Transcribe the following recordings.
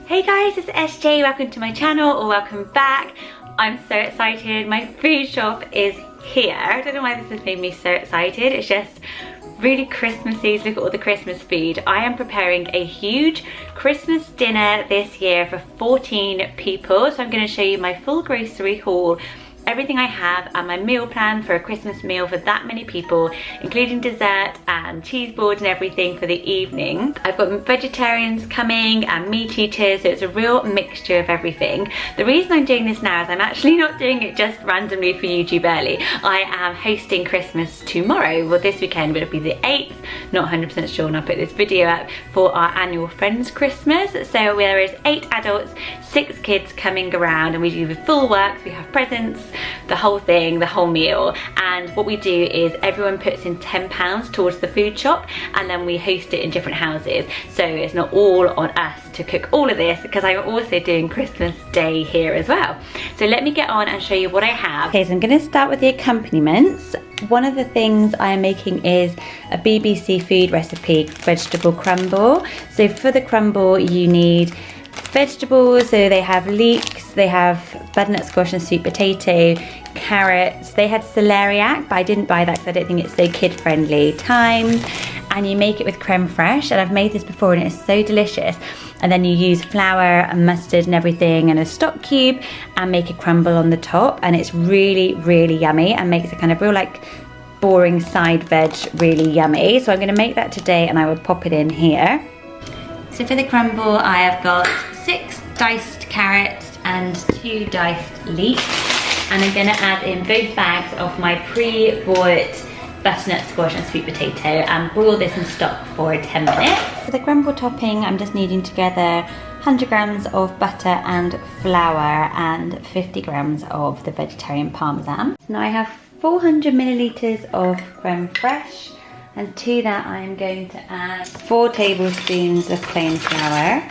Hey guys, it's SJ, welcome to my channel or welcome back. I'm so excited, my food shop is here. I don't know why this has made me so excited, it's just really Christmassy. Look at all the Christmas food. I am preparing a huge Christmas dinner this year for 14 people. So I'm going to show you my full grocery haul, everything I have and my meal plan for a Christmas meal for that many people, including dessert and cheese boards and everything for the evening. I've got vegetarians coming and meat eaters, so it's a real mixture of everything. The reason I'm doing this now is I'm actually not doing it just randomly for YouTube early. I am hosting Christmas tomorrow, well this weekend, but it'll be the 8th, not 100% sure when I put this video up, for our annual Friends Christmas. So there is 8 adults, 6 kids coming around and we do the full works, we have presents, the whole thing, the whole meal. And what we do is everyone puts in £10 towards the food shop and then we host it in different houses. So it's not all on us to cook all of this because I'm also doing Christmas Day here as well. So let me get on and show you what I have. Okay, so I'm going to start with the accompaniments. One of the things I am making is a BBC food recipe, vegetable crumble. So for the crumble you need vegetables, so they have leeks, they have butternut squash and sweet potato, carrots, they had celeriac, but I didn't buy that because I don't think it's so kid friendly, thyme, and you make it with creme fraiche, and I've made this before and it's so delicious. And then you use flour and mustard and everything and a stock cube and make a crumble on the top, and it's really yummy and makes a kind of real like boring side veg really yummy. So I'm going to make that today and I will pop it in here. So for the crumble I have got 6 diced carrots and 2 diced leeks, and I'm going to add in both bags of my pre-bought butternut squash and sweet potato and boil this in stock for 10 minutes. For the crumble topping I'm just kneading together 100 grams of butter and flour and 50 grams of the vegetarian parmesan. Now I have 400 millilitres of creme fraiche, and to that I'm going to add 4 tablespoons of plain flour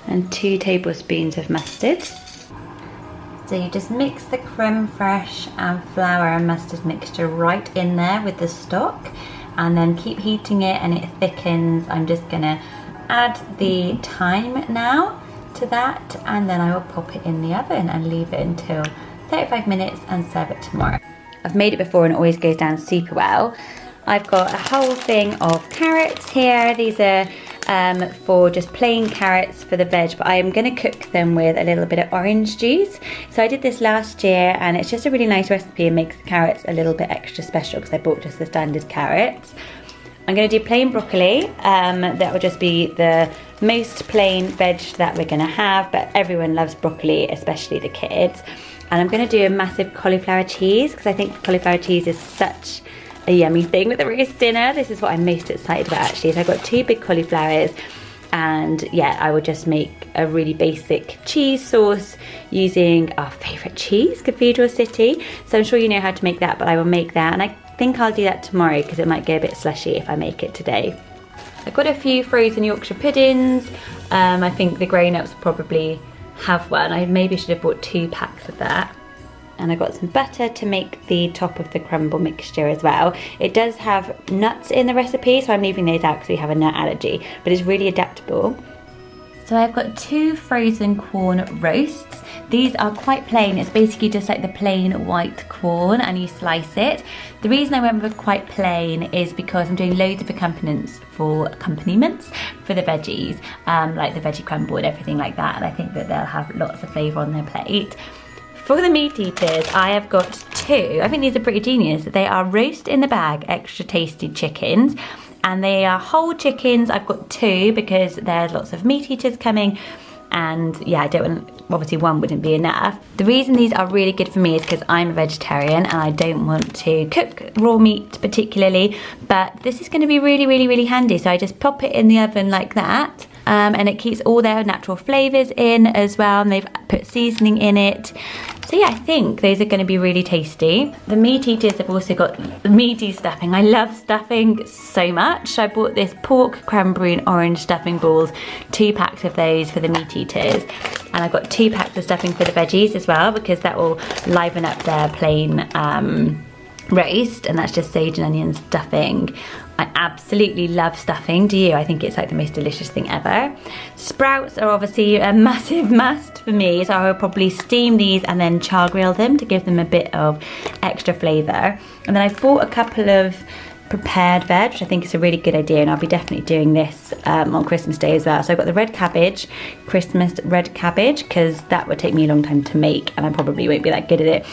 and 2 tablespoons of mustard. So you just mix the creme fraiche and flour and mustard mixture right in there with the stock and then keep heating it and it thickens. I'm just gonna add the thyme now to that and then I will pop it in the oven and leave it until 35 minutes and serve it tomorrow. I've made it before and it always goes down super well. I've got a whole thing of carrots here. These are for just plain carrots for the veg, but I am going to cook them with a little bit of orange juice. So I did this last year and it's just a really nice recipe and makes the carrots a little bit extra special because I bought just the standard carrots. I'm going to do plain broccoli. That will just be the most plain veg that we're going to have, but everyone loves broccoli, especially the kids. And I'm going to do a massive cauliflower cheese because I think cauliflower cheese is such a yummy thing with a roast dinner. This is what I'm most excited about actually. So I've got 2 big cauliflowers and yeah, I will just make a really basic cheese sauce using our favourite cheese, Cathedral City. So I'm sure you know how to make that, but I will make that and I think I'll do that tomorrow because it might get a bit slushy if I make it today. I've got a few frozen Yorkshire puddings. I think the grown-ups will probably have one. I maybe should have bought 2 packs of that. And I got some butter to make the top of the crumble mixture as well. It does have nuts in the recipe, so I'm leaving those out because we have a nut allergy, but it's really adaptable. So I've got 2 frozen corn roasts. These are quite plain. It's basically just like the plain white corn and you slice it. The reason I went with quite plain is because I'm doing loads of accompaniments for the veggies, like the veggie crumble and everything like that, and I think that they'll have lots of flavour on their plate. For the meat eaters, I have got 2. I think these are pretty genius. They are roast in the bag, extra tasty chickens, and they are whole chickens. I've got 2 because there's lots of meat eaters coming, and yeah, I don't want, obviously 1 wouldn't be enough. The reason these are really good for me is because I'm a vegetarian and I don't want to cook raw meat particularly, but this is going to be really handy. So I just pop it in the oven like that. And it keeps all their natural flavours in as well, and they've put seasoning in it. So yeah, I think those are going to be really tasty. The meat eaters have also got meaty stuffing. I love stuffing so much. So I bought this pork, cranberry and orange stuffing balls, 2 packs of those for the meat eaters. And I've got 2 packs of stuffing for the veggies as well because that will liven up their plain roast, and that's just sage and onion stuffing. I absolutely love stuffing, do you? I think it's like the most delicious thing ever. Sprouts are obviously a massive must for me, so I will probably steam these and then char grill them to give them a bit of extra flavour. And then I've bought a couple of prepared veg, which I think is a really good idea, and I'll be definitely doing this on Christmas Day as well. So I've got the red cabbage, Christmas red cabbage, because that would take me a long time to make and I probably won't be that good at it.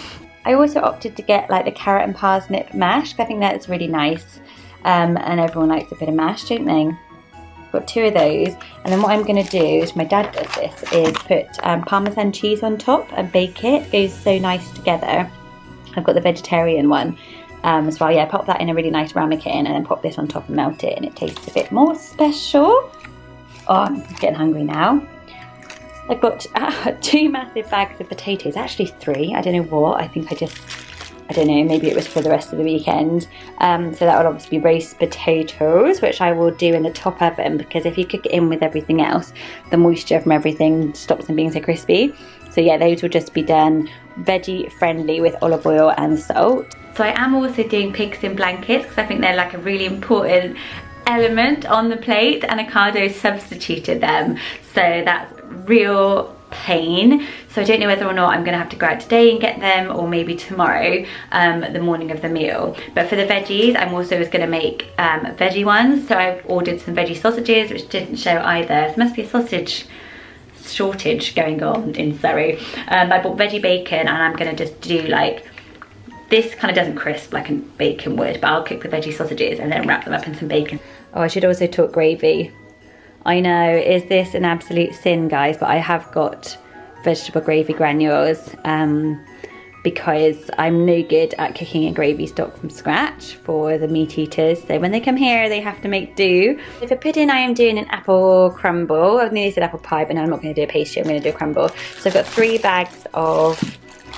I also opted to get like the carrot and parsnip mash. I think that's really nice, and everyone likes a bit of mash, don't they? Got 2 of those, and then what I'm going to do, is my dad does this, is put Parmesan cheese on top and bake it. It goes so nice together. I've got the vegetarian one as well. Yeah, pop that in a really nice ramekin and then pop this on top and melt it, and it tastes a bit more special. Oh, I'm getting hungry now. I've got 2 massive bags of potatoes, actually 3, I don't know what, I don't know, maybe it was for the rest of the weekend. So that would obviously be roast potatoes, which I will do in the top oven, because if you cook it in with everything else, the moisture from everything stops them being so crispy. So yeah, those will just be done veggie friendly with olive oil and salt. So I am also doing pigs in blankets, because I think they're like a really important element on the plate, and Ocado substituted them, so that's real pain. So I don't know whether or not I'm gonna have to go out today and get them, or maybe tomorrow, the morning of the meal. But for the veggies, I'm also gonna make veggie ones. So I've ordered some veggie sausages, which didn't show either. There must be a sausage shortage going on in Surrey. I bought veggie bacon, and I'm gonna just do like, this kind of doesn't crisp like a bacon would, but I'll cook the veggie sausages and then wrap them up in some bacon. Oh, I should also talk gravy. I know, is this an absolute sin, guys? But I have got vegetable gravy granules because I'm no good at cooking a gravy stock from scratch for the meat eaters. So when they come here, they have to make do. So for pudding, I am doing an apple crumble. I nearly said apple pie, but no, I'm not going to do a pastry. I'm going to do a crumble. So I've got 3 bags of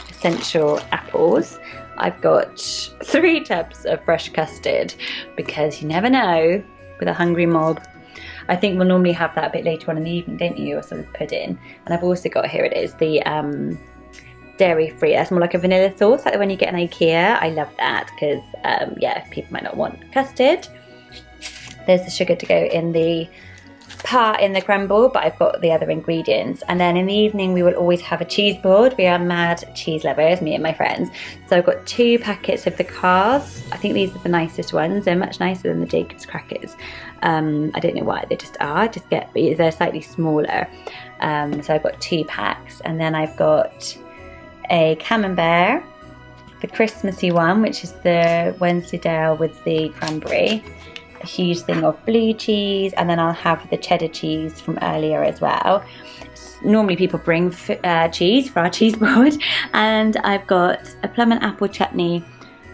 essential apples. I've got 3 tubs of fresh custard, because you never know with a hungry mob. I think we'll normally have that a bit later on in the evening, don't you, or sort of pudding. And I've also got, here it is, the dairy free. That's more like a vanilla sauce, like the one you get in IKEA. I love that, because yeah, people might not want custard. There's the sugar to go in the crumble, but I've got the other ingredients. And then in the evening, we will always have a cheese board. We are mad cheese lovers, me and my friends. So I've got 2 packets of the Cars. I think these are the nicest ones. They're much nicer than the Jacob's crackers. I don't know why, they just are. They're slightly smaller. So I've got 2 packs, and then I've got a Camembert, the Christmassy one, which is the Wensleydale with the cranberry. A huge thing of blue cheese, and then I'll have the cheddar cheese from earlier as well. Normally people bring cheese for our cheese board, and I've got a plum and apple chutney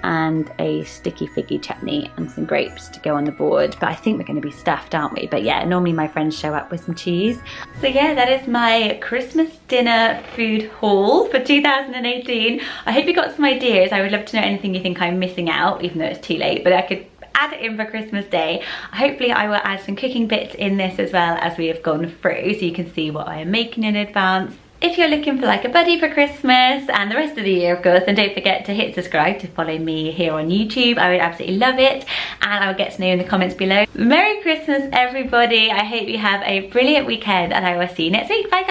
and a sticky figgy chutney and some grapes to go on the board. But I think we're going to be stuffed, aren't we? But yeah, normally my friends show up with some cheese. So yeah, that is my Christmas dinner food haul for 2018. I hope you got some ideas. I would love to know anything you think I'm missing out, even though it's too late, but I could add it in for Christmas Day. Hopefully I will add some cooking bits in this as well as we have gone through, so you can see what I am making in advance. If you're looking for like a buddy for Christmas and the rest of the year, of course, then don't forget to hit subscribe to follow me here on YouTube. I would absolutely love it, and I will get to know you in the comments below. Merry Christmas, everybody. I hope you have a brilliant weekend, and I will see you next week. Bye.